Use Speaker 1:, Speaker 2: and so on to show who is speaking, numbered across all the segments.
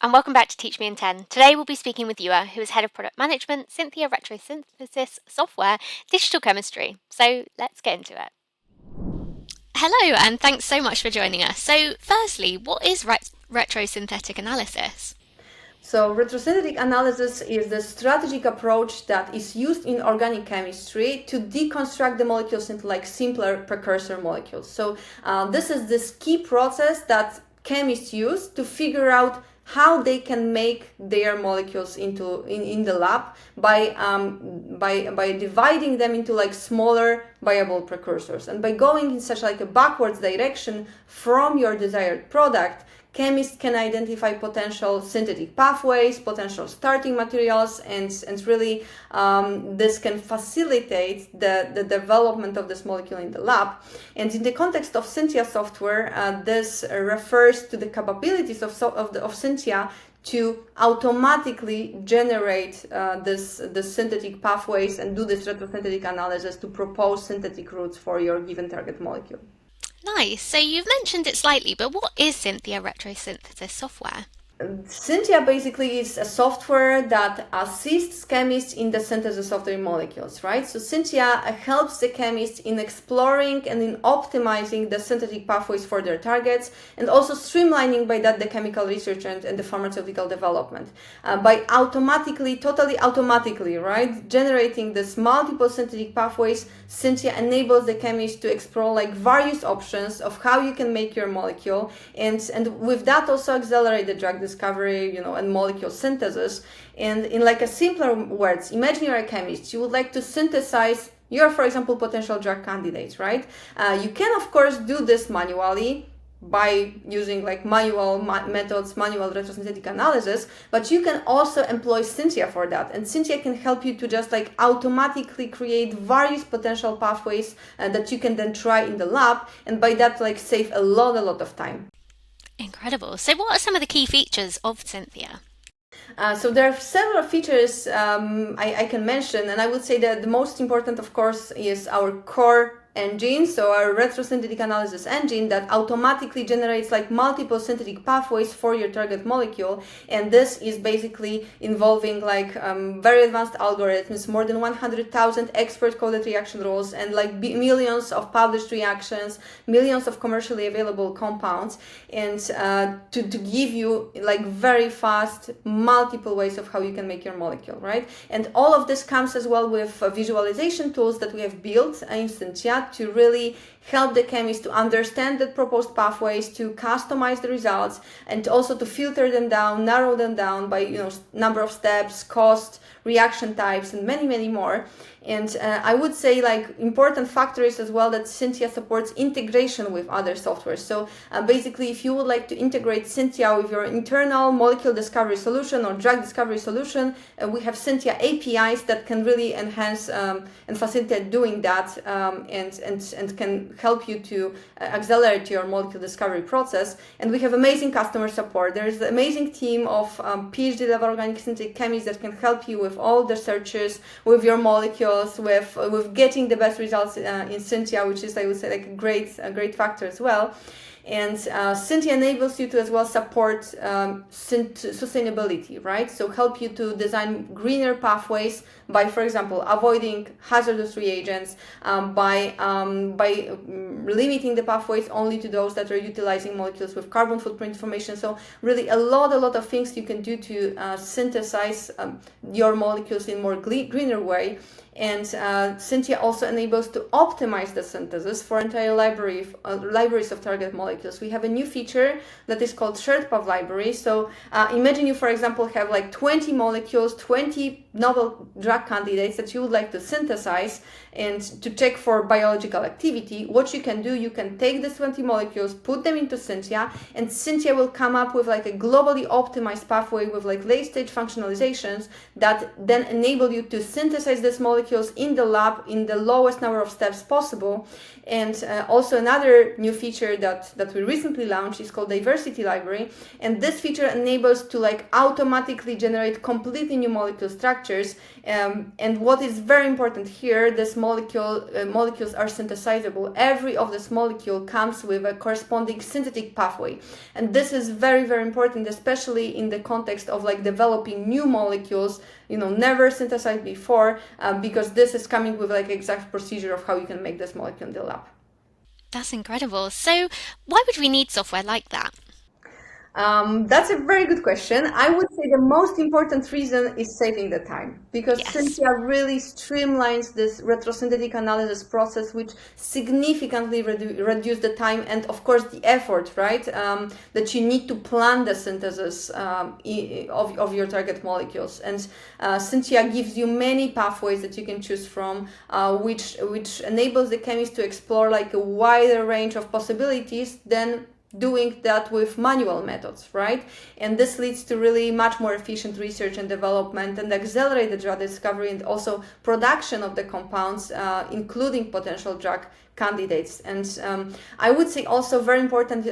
Speaker 1: and welcome back to Teach Me in 10. Today we'll be speaking with Ewa, who is Head of Product Management, SYNTHIA retrosynthesis software, digital chemistry. So let's get into it. Hello, and thanks so much for joining us. So firstly, what is retrosynthetic analysis?
Speaker 2: So retrosynthetic analysis is the strategic approach that is used in organic chemistry to deconstruct the molecules into simpler precursor molecules. So this is this key process that chemists use to figure out how they can make their molecules in the lab by dividing them into smaller viable precursors, and by going in such a backwards direction from your desired product. Chemists can identify potential synthetic pathways, potential starting materials, and really this can facilitate the development of this molecule in the lab. And in the context of SYNTHIA software, this refers to the capabilities of SYNTHIA to automatically generate the synthetic pathways and do this retrosynthetic analysis to propose synthetic routes for your given target molecule.
Speaker 1: Nice. So you've mentioned it slightly, but what is SYNTHIA retrosynthesis software?
Speaker 2: SYNTHIA basically is a software that assists chemists in the synthesis of their molecules, right? So SYNTHIA helps the chemists in exploring and in optimizing the synthetic pathways for their targets, and also streamlining by that the chemical research and the pharmaceutical development. By totally automatically, right, generating this multiple synthetic pathways, SYNTHIA enables the chemist to explore various options of how you can make your molecule, and with that also accelerate the drug discovery, and molecule synthesis. And in a simpler words, imagine you're a chemist. You would like to synthesize your, for example, potential drug candidates, right? You can, of course, do this manually by using manual methods, manual retrosynthetic analysis, but you can also employ SYNTHIA for that. And SYNTHIA can help you to just automatically create various potential pathways that you can then try in the lab, and by that save a lot of time.
Speaker 1: Incredible. So what are some of the key features of SYNTHIA?
Speaker 2: So there are several features I can mention, and I would say that the most important, of course, is our core engine, so our retrosynthetic analysis engine that automatically generates multiple synthetic pathways for your target molecule. And this is basically involving very advanced algorithms, more than 100,000 expert coded reaction rules, and millions of published reactions, millions of commercially available compounds, and to give you very fast multiple ways of how you can make your molecule, right? And all of this comes as well with visualization tools that we have built in SYNTHIA to really help the chemist to understand the proposed pathways, to customize the results, and also to filter them down, narrow them down by number of steps, cost, reaction types, and many more. And I would say important factor is as well that SYNTHIA supports integration with other softwares. So basically, if you would like to integrate SYNTHIA with your internal molecule discovery solution or drug discovery solution, we have SYNTHIA APIs that can really enhance and facilitate doing that, and can help you to accelerate your molecule discovery process. And we have amazing customer support. There is an amazing team of PhD level organic synthetic chemists that can help you with all the searches, with your molecules, with getting the best results in SYNTHIA, which is, I would say, a great factor as well. And SYNTHIA enables you to as well support sustainability, right? So help you to design greener pathways by, for example, avoiding hazardous reagents, by limiting the pathways only to those that are utilizing molecules with carbon footprint information. So really a lot of things you can do to synthesize your molecules in more greener way. And SYNTHIA also enables to optimize the synthesis for entire libraries of target molecules. We have a new feature that is called shared path library. So imagine you, for example, have 20 molecules, 20 novel drug candidates that you would like to synthesize and to check for biological activity. What you can do, you can take these 20 molecules, put them into SYNTHIA, and SYNTHIA will come up with a globally optimized pathway with late-stage functionalizations that then enable you to synthesize these molecules in the lab in the lowest number of steps possible. And also another new feature that we recently launched is called diversity library, and this feature enables to automatically generate completely new molecule structures structures. And what is very important here, this molecules are synthesizable. Every of this molecule comes with a corresponding synthetic pathway, and this is very, very important, especially in the context of like developing new molecules, never synthesized before, because this is coming with like exact procedure of how you can make this molecule in the lab.
Speaker 1: That's incredible. So why would we need software like that?
Speaker 2: That's a very good question. I would say the most important reason is saving the time, because
Speaker 1: Yes.
Speaker 2: SYNTHIA really streamlines this retrosynthetic analysis process, which significantly reduce the time and, of course, the effort, right? That you need to plan the synthesis of your target molecules. And SYNTHIA gives you many pathways that you can choose from, which enables the chemist to explore like a wider range of possibilities than doing that with manual methods, right? And this leads to really much more efficient research and development and accelerated drug discovery and also production of the compounds, including potential drug candidates. And I would say also very important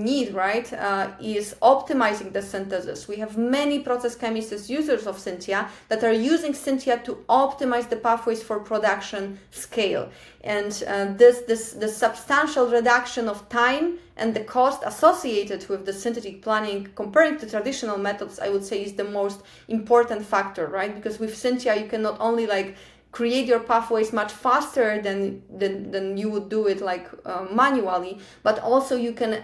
Speaker 2: need, right, is optimizing the synthesis. We have many process chemists as users of SYNTHIA that are using SYNTHIA to optimize the pathways for production scale. And this substantial reduction of time and the cost associated with the synthetic planning comparing to traditional methods, I would say, is the most important factor, right? Because with SYNTHIA, you can not only like create your pathways much faster than you would do it like manually, but also you can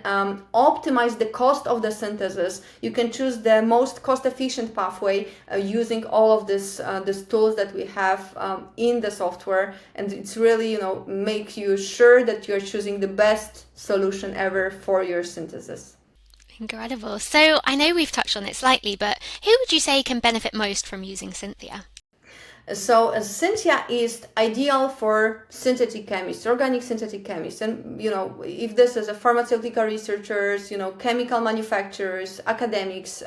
Speaker 2: optimize the cost of the synthesis. You can choose the most cost-efficient pathway using all of these tools that we have in the software, and it's really make you sure that you're choosing the best solution ever for your synthesis.
Speaker 1: Incredible. So I know we've touched on it slightly, but who would you say can benefit most from using SYNTHIA?
Speaker 2: So SYNTHIA is ideal for synthetic chemists, organic synthetic chemists, and if this is a pharmaceutical researchers, chemical manufacturers, academics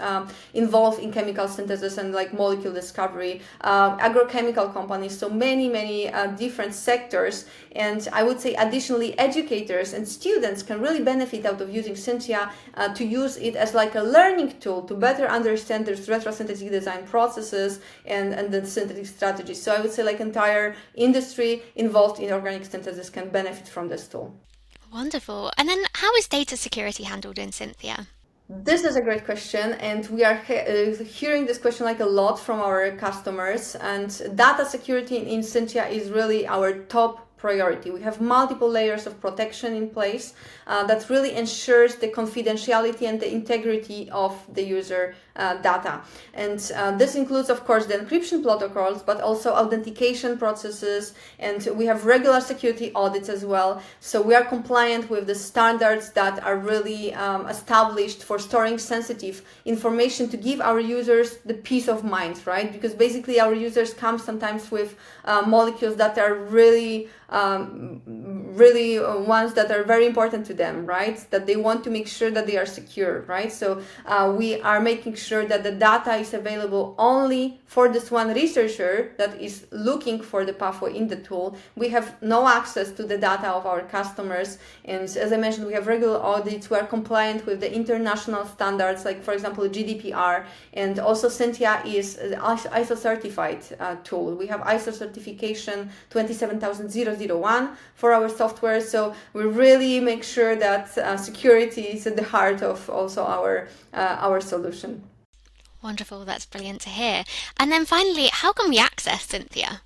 Speaker 2: involved in chemical synthesis and like molecule discovery, agrochemical companies, so many different sectors. And I would say additionally educators and students can really benefit out of using SYNTHIA to use it as like a learning tool to better understand the retrosynthetic design processes and the synthetic strategies. So I would say like entire industry involved in organic synthesis can benefit from this tool.
Speaker 1: Wonderful. And then how is data security handled in SYNTHIA?
Speaker 2: This is a great question, and we are hearing this question like a lot from our customers. And data security in SYNTHIA is really our top priority. We have multiple layers of protection in place that really ensures the confidentiality and the integrity of the user data. And this includes, of course, the encryption protocols, but also authentication processes, and we have regular security audits as well. So we are compliant with the standards that are really established for storing sensitive information to give our users the peace of mind, right? Because basically our users come sometimes with molecules that are really ones that are very important to them, right? That they want to make sure that they are secure, right? So we are making sure that the data is available only for this one researcher that is looking for the pathway in the tool. We have no access to the data of our customers. And as I mentioned, we have regular audits. We are compliant with the international standards, like for example, GDPR. And also SYNTHIA is ISO certified tool. We have ISO certification 27001 for our software. So we really make sure that security is at the heart of also our solution.
Speaker 1: Wonderful, that's brilliant to hear. And then finally, how can we access SYNTHIA?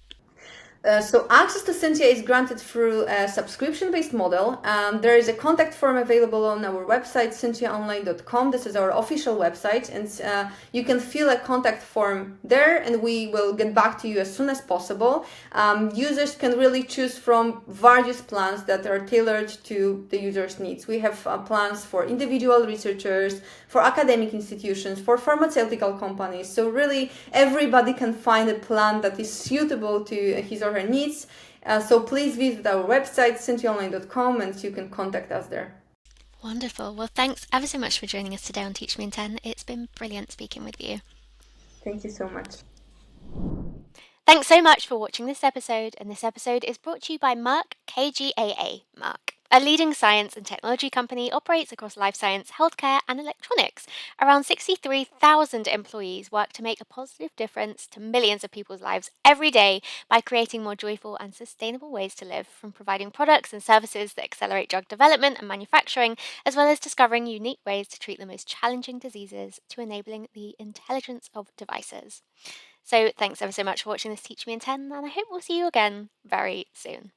Speaker 2: So access to SYNTHIA is granted through a subscription-based model. There is a contact form available on our website, synthiaonline.com. This is our official website, and you can fill a contact form there, and we will get back to you as soon as possible. Users can really choose from various plans that are tailored to the user's needs. We have plans for individual researchers, for academic institutions, for pharmaceutical companies. So really, everybody can find a plan that is suitable to his or her needs. So please visit our website, synthiaonline.com, and you can contact us there.
Speaker 1: Wonderful. Well, thanks ever so much for joining us today on Teach Me in 10. It's been brilliant speaking with you.
Speaker 2: Thank you so much.
Speaker 1: Thanks so much for watching this episode, and this episode is brought to you by Merck KGaA. Merck. a leading science and technology company, operates across life science, healthcare, and electronics. Around 63,000 employees work to make a positive difference to millions of people's lives every day by creating more joyful and sustainable ways to live, from providing products and services that accelerate drug development and manufacturing, as well as discovering unique ways to treat the most challenging diseases, to enabling the intelligence of devices. So, thanks ever so much for watching this Teach Me in 10, and I hope we'll see you again very soon.